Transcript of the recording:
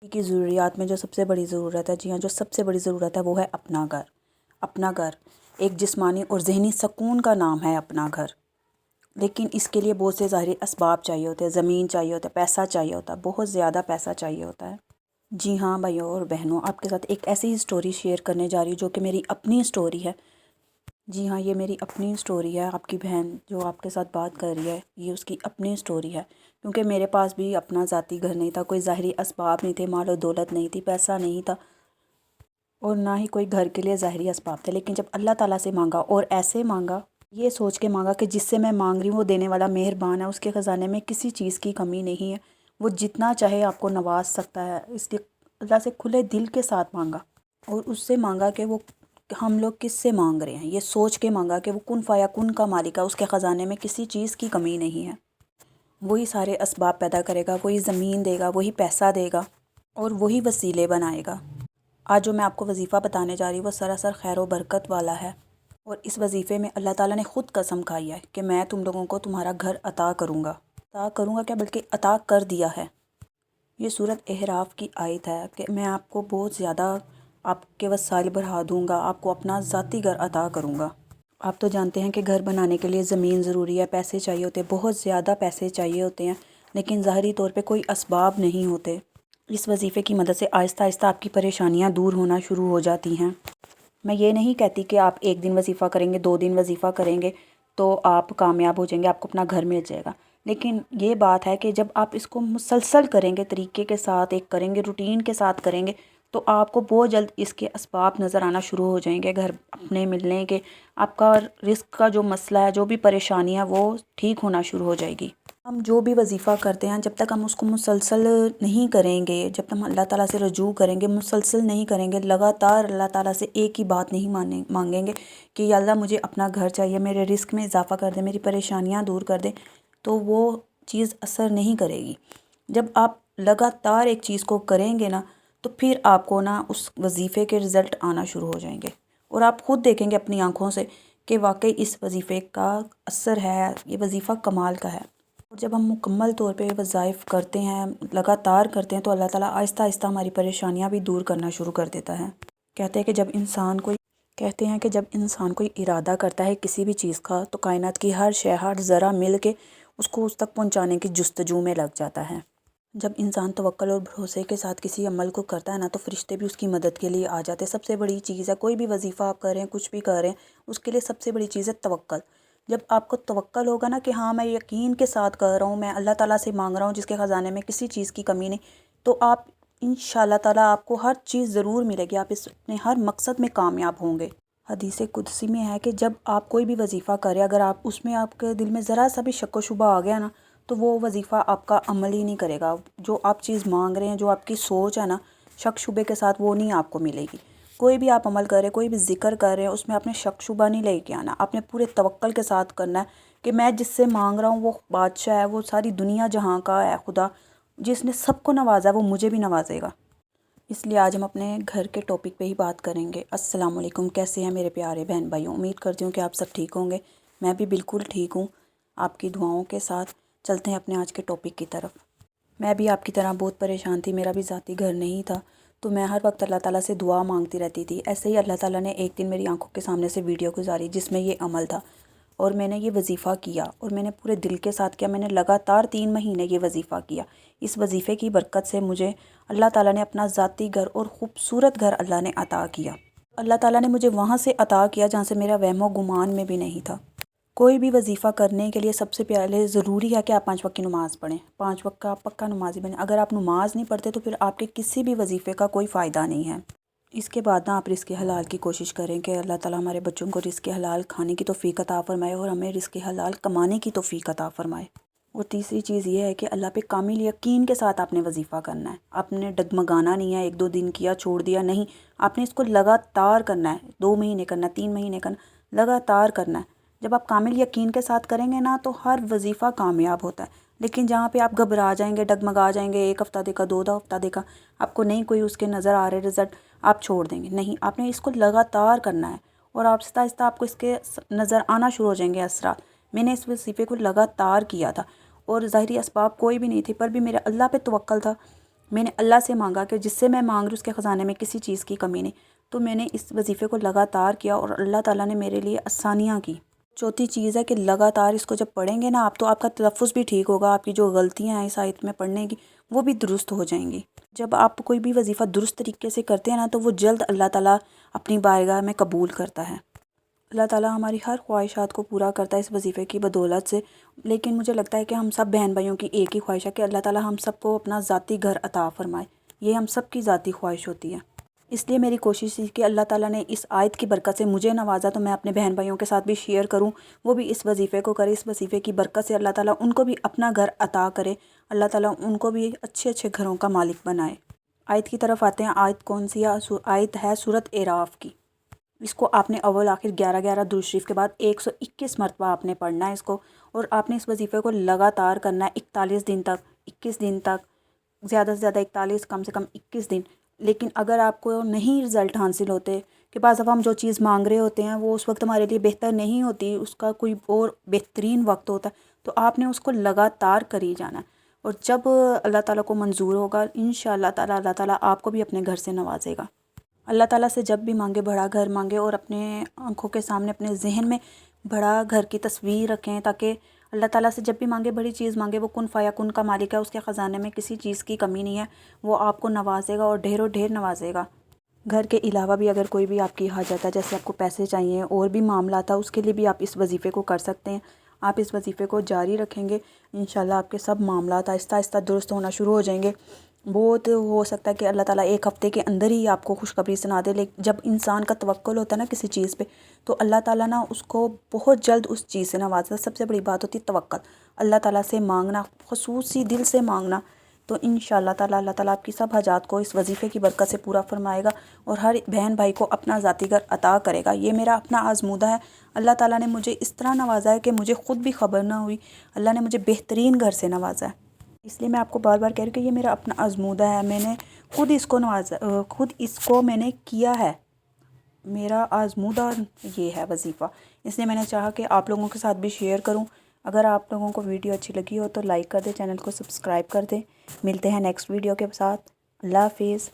کی ضروریات میں جو سب سے بڑی ضرورت ہے، جی ہاں، جو سب سے بڑی ضرورت ہے وہ ہے اپنا گھر۔ اپنا گھر ایک جسمانی اور ذہنی سکون کا نام ہے اپنا گھر، لیکن اس کے لیے بہت سے ظاہری اسباب چاہیے ہوتے ہیں، زمین چاہیے ہوتا ہے، پیسہ چاہیے ہوتا ہے، بہت زیادہ پیسہ چاہیے ہوتا ہے۔ جی ہاں بھائیوں اور بہنوں، آپ کے ساتھ ایک ایسی سٹوری شیئر کرنے جا رہی ہوں جو کہ میری اپنی سٹوری ہے۔ جی ہاں، یہ میری اپنی سٹوری ہے۔ آپ کی بہن جو آپ کے ساتھ بات کر رہی ہے، یہ اس کی اپنی سٹوری ہے، کیونکہ میرے پاس بھی اپنا ذاتی گھر نہیں تھا، کوئی ظاہری اسباب نہیں تھے، مال و دولت نہیں تھی، پیسہ نہیں تھا، اور نہ ہی کوئی گھر کے لیے ظاہری اسباب تھے۔ لیکن جب اللہ تعالیٰ سے مانگا، اور ایسے مانگا، یہ سوچ کے مانگا کہ جس سے میں مانگ رہی ہوں وہ دینے والا مہربان ہے، اس کے خزانے میں کسی چیز کی کمی نہیں ہے، وہ جتنا چاہے آپ کو نواز سکتا ہے، اس لیے اللہ سے کھلے دل کے ساتھ مانگا، اور اس سے مانگا کہ وہ ہم لوگ کس سے مانگ رہے ہیں، یہ سوچ کے مانگا کہ وہ کن فیا کن کا مالک ہے، اس کے خزانے میں کسی چیز کی کمی نہیں ہے، وہی سارے اسباب پیدا کرے گا، وہی زمین دے گا، وہی پیسہ دے گا، اور وہی وسیلے بنائے گا۔ آج جو میں آپ کو وظیفہ بتانے جا رہی ہوں وہ سراسر خیر و برکت والا ہے، اور اس وظیفے میں اللہ تعالیٰ نے خود قسم کھائی ہے کہ میں تم لوگوں کو تمہارا گھر عطا کروں گا۔ عطا کروں گا کیا، بلکہ عطا کر دیا ہے۔ یہ سورۃ اعراف کی آیت ہے کہ میں آپ کو بہت زیادہ آپ کے وسائل بڑھا دوں گا، آپ کو اپنا ذاتی گھر عطا کروں گا۔ آپ تو جانتے ہیں کہ گھر بنانے کے لیے زمین ضروری ہے، پیسے چاہیے ہوتے ہیں، بہت زیادہ پیسے چاہیے ہوتے ہیں، لیکن ظاہری طور پہ کوئی اسباب نہیں ہوتے۔ اس وظیفے کی مدد سے آہستہ آہستہ آپ کی پریشانیاں دور ہونا شروع ہو جاتی ہیں۔ میں یہ نہیں کہتی کہ آپ ایک دن وظیفہ کریں گے، 2 دن وظیفہ کریں گے تو آپ کامیاب ہو جائیں گے، آپ کو اپنا گھر مل جائے گا، لیکن یہ بات ہے کہ جب آپ اس کو مسلسل کریں گے، طریقے کے ساتھ ایک کریں گے، روٹین کے ساتھ کریں گے، تو آپ کو بہت جلد اس کے اسباب نظر آنا شروع ہو جائیں گے، گھر اپنے ملنے کے، آپ کا رزق کا جو مسئلہ ہے، جو بھی پریشانی ہے وہ ٹھیک ہونا شروع ہو جائے گی۔ ہم جو بھی وظیفہ کرتے ہیں، جب تک ہم اس کو مسلسل نہیں کریں گے، جب تک ہم اللہ تعالیٰ سے رجوع کریں گے، مسلسل نہیں کریں گے، لگاتار اللہ تعالیٰ سے ایک ہی بات نہیں مانگیں گے کہ یا اللہ مجھے اپنا گھر چاہیے، میرے رزق میں اضافہ کر دے، میری پریشانیاں دور کر دے، تو وہ چیز اثر نہیں کرے گی۔ جب آپ لگاتار ایک چیز کو کریں گے نا، تو پھر آپ کو نا اس وظیفے کے رزلٹ آنا شروع ہو جائیں گے، اور آپ خود دیکھیں گے اپنی آنکھوں سے کہ واقعی اس وظیفے کا اثر ہے، یہ وظیفہ کمال کا ہے۔ اور جب ہم مکمل طور پہ وظائف کرتے ہیں، لگاتار کرتے ہیں، تو اللہ تعالیٰ آہستہ آہستہ ہماری پریشانیاں بھی دور کرنا شروع کر دیتا ہے۔ کہتے ہیں کہ جب انسان کوئی ارادہ کرتا ہے کسی بھی چیز کا، تو کائنات کی ہر شے، ہر ذرہ مل کے اس کو اس تک پہنچانے کی جستجو میں لگ جاتا ہے۔ جب انسان توکل اور بھروسے کے ساتھ کسی عمل کو کرتا ہے نا، تو فرشتے بھی اس کی مدد کے لیے آ جاتے ہیں۔ سب سے بڑی چیز ہے، کوئی بھی وظیفہ آپ کر رہے ہیں، کچھ بھی کر رہے ہیں، اس کے لیے سب سے بڑی چیز ہے توکل۔ جب آپ کو توکل ہوگا نا کہ ہاں میں یقین کے ساتھ کر رہا ہوں، میں اللہ تعالیٰ سے مانگ رہا ہوں جس کے خزانے میں کسی چیز کی کمی نہیں، تو آپ انشاءاللہ تعالیٰ آپ کو ہر چیز ضرور ملے گی، آپ اپنے ہر مقصد میں کامیاب ہوں گے۔ حدیث قدسی میں ہے کہ جب آپ کوئی بھی وظیفہ کریں، اگر آپ اس میں آپ کے دل میں ذرا سا بھی شک و شبہ آ گیا نا، تو وہ وظیفہ آپ کا عمل ہی نہیں کرے گا۔ جو آپ چیز مانگ رہے ہیں، جو آپ کی سوچ ہے نا، شک شبے کے ساتھ وہ نہیں آپ کو ملے گی۔ کوئی بھی آپ عمل کر رہے ہیں، کوئی بھی ذکر کر رہے ہیں، اس میں آپ نے شک شبہ نہیں لے کے آنا، آپ نے پورے توکل کے ساتھ کرنا ہے کہ میں جس سے مانگ رہا ہوں وہ بادشاہ ہے، وہ ساری دنیا جہاں کا ہے خدا، جس نے سب کو نوازا ہے وہ مجھے بھی نوازے گا۔ اس لیے آج ہم اپنے گھر کے ٹاپک پہ ہی بات کریں گے۔ السلام علیکم، کیسے ہیں میرے پیارے بہن بھائیوں؟ امید کرتی ہوں کہ آپ سب ٹھیک ہوں گے، میں بھی بالکل ٹھیک ہوں، آپ کی دعاؤں کے ساتھ۔ چلتے ہیں اپنے آج کے ٹاپک کی طرف۔ میں بھی آپ کی طرح بہت پریشان تھی، میرا بھی ذاتی گھر نہیں تھا، تو میں ہر وقت اللہ تعالیٰ سے دعا مانگتی رہتی تھی۔ ایسے ہی اللہ تعالیٰ نے ایک دن میری آنکھوں کے سامنے سے ویڈیو گزاری جس میں یہ عمل تھا، اور میں نے یہ وظیفہ کیا، اور میں نے پورے دل کے ساتھ کیا۔ میں نے لگاتار 3 مہینے یہ وظیفہ کیا۔ اس وظیفے کی برکت سے مجھے اللہ تعالیٰ نے اپنا ذاتی گھر اور خوبصورت گھر اللہ نے عطا کیا۔ اللہ تعالیٰ نے مجھے وہاں سے عطا کیا جہاں سے میرا وہم و گمان میں بھی نہیں تھا۔ کوئی بھی وظیفہ کرنے کے لیے سب سے پہلے ضروری ہے کہ آپ 5 وقت کی نماز پڑھیں، 5 وقت کا پکا نمازی بنیں۔ اگر آپ نماز نہیں پڑھتے تو پھر آپ کے کسی بھی وظیفے کا کوئی فائدہ نہیں ہے۔ اس کے بعد نا آپ رزق حلال کی کوشش کریں کہ اللہ تعالیٰ ہمارے بچوں کو رزق حلال کھانے کی توفیق عطا فرمائے، اور ہمیں رزق حلال کمانے کی توفیق عطا فرمائے۔ اور تیسری چیز یہ ہے کہ اللہ پہ کامل یقین کے ساتھ آپ نے وظیفہ کرنا ہے۔ آپ نے ڈگمگانا نہیں ہے، 1-2 دن کیا چھوڑ دیا، نہیں، آپ نے اس کو لگاتار کرنا ہے، 2 مہینے کرنا ہے، 3 مہینے کرنا، لگاتار کرنا ہے۔ جب آپ کامل یقین کے ساتھ کریں گے نا، تو ہر وظیفہ کامیاب ہوتا ہے۔ لیکن جہاں پہ آپ گھبرا جائیں گے، ڈگمگا جائیں گے، 1 ہفتہ دیکھا، 2 ہفتہ دیکھا، آپ کو نہیں کوئی اس کے نظر آ رہے رزلٹ، آپ چھوڑ دیں گے۔ نہیں، آپ نے اس کو لگاتار کرنا ہے، اور آہستہ آہستہ آپ کو اس کے نظر آنا شروع ہو جائیں گے اثرات۔ میں نے اس وظیفے کو لگاتار کیا تھا، اور ظاہری اسباب کوئی بھی نہیں تھی، پر بھی میرے اللہ پہ توکل تھا، میں نے اللہ سے مانگا کہ جس سے میں مانگ رہی اس کے خزانے میں کسی چیز کی کمی نہیں، تو میں نے اس وظیفے کو لگاتار کیا اور اللہ تعالیٰ نے میرے لیے آسانیاں کی۔ چوتھی چیز ہے کہ لگاتار اس کو جب پڑھیں گے نا آپ، تو آپ کا تلفظ بھی ٹھیک ہوگا، آپ کی جو غلطیاں ہیں اس آیت میں پڑھنے کی وہ بھی درست ہو جائیں گی۔ جب آپ کوئی بھی وظیفہ درست طریقے سے کرتے ہیں نا، تو وہ جلد اللہ تعالیٰ اپنی بارگاہ میں قبول کرتا ہے۔ اللہ تعالیٰ ہماری ہر خواہشات کو پورا کرتا ہے اس وظیفے کی بدولت سے۔ لیکن مجھے لگتا ہے کہ ہم سب بہن بھائیوں کی ایک ہی خواہش ہے کہ اللہ تعالیٰ ہم سب کو اپنا ذاتی گھر عطا فرمائے، یہ ہم سب کی ذاتی خواہش ہوتی ہے۔ اس لیے میری کوشش تھی کہ اللہ تعالیٰ نے اس آیت کی برکت سے مجھے نوازا، تو میں اپنے بہن بھائیوں کے ساتھ بھی شیئر کروں، وہ بھی اس وظیفے کو کرے، اس وظیفے کی برکت سے اللہ تعالیٰ ان کو بھی اپنا گھر عطا کرے، اللہ تعالیٰ ان کو بھی اچھے اچھے گھروں کا مالک بنائے۔ آیت کی طرف آتے ہیں۔ آیت کون سی ہے؟ آیت ہے سورۃ اعراف کی۔ اس کو آپ نے اول آخر 11 درود شریف کے بعد 121 مرتبہ آپ نے پڑھنا ہے اس کو، اور آپ نے اس وظیفے کو لگاتار کرنا ہے 41 دن تک، 21 دن تک، زیادہ سے زیادہ 41، کم سے کم 21 دن۔ لیکن اگر آپ کو نہیں رزلٹ حاصل ہوتے، کہ بعض دفعہ ہم جو چیز مانگ رہے ہوتے ہیں وہ اس وقت ہمارے لیے بہتر نہیں ہوتی، اس کا کوئی اور بہترین وقت ہوتا ہے، تو آپ نے اس کو لگاتار کری جانا ہے، اور جب اللہ تعالیٰ کو منظور ہوگا انشاءاللہ تعالیٰ اللہ تعالیٰ آپ کو بھی اپنے گھر سے نوازے گا۔ اللہ تعالیٰ سے جب بھی مانگے بڑا گھر مانگے، اور اپنے آنکھوں کے سامنے اپنے ذہن میں بڑا گھر کی تصویر رکھیں، تاکہ اللہ تعالیٰ سے جب بھی مانگے بڑی چیز مانگے، وہ کن فیکون کا مالک ہے، اس کے خزانے میں کسی چیز کی کمی نہیں ہے، وہ آپ کو نوازے گا اور ڈھیر و ڈھیر نوازے گا۔ گھر کے علاوہ بھی اگر کوئی بھی آپ کی حاجت ہے، جیسے آپ کو پیسے چاہیے اور بھی معاملات ہے، اس کے لیے بھی آپ اس وظیفے کو کر سکتے ہیں۔ آپ اس وظیفے کو جاری رکھیں گے، انشاءاللہ آپ کے سب معاملات آہستہ آہستہ درست ہونا شروع ہو جائیں گے۔ بہت ہو سکتا ہے کہ اللہ تعالیٰ 1 ہفتے کے اندر ہی آپ کو خوشخبری سنا دے، لیکن جب انسان کا توکل ہوتا ہے نا کسی چیز پہ، تو اللہ تعالیٰ نا اس کو بہت جلد اس چیز سے نوازتا ہے۔ سب سے بڑی بات ہوتی ہے توکل، اللہ تعالیٰ سے مانگنا، خصوصی دل سے مانگنا، تو انشاءاللہ تعالیٰ اللہ تعالیٰ آپ کی سب حاجات کو اس وظیفے کی برکت سے پورا فرمائے گا، اور ہر بہن بھائی کو اپنا ذاتی گھر عطا کرے گا۔ یہ میرا اپنا آزمودہ ہے، اللہ تعالیٰ نے مجھے اس طرح نوازا ہے کہ مجھے خود بھی خبر نہ ہوئی، اللہ نے مجھے بہترین گھر سے نوازا ہے۔ اس لیے میں آپ کو بار بار کہہ رہی ہوں کہ یہ میرا اپنا آزمودہ ہے، میں نے خود اس کو نوازا، خود اس کو میں نے کیا ہے، میرا آزمودہ یہ ہے وظیفہ، اس لیے میں نے چاہا کہ آپ لوگوں کے ساتھ بھی شیئر کروں۔ اگر آپ لوگوں کو ویڈیو اچھی لگی ہو تو لائک کر دیں، چینل کو سبسکرائب کر دیں۔ ملتے ہیں نیکسٹ ویڈیو کے ساتھ۔ اللہ حافظ۔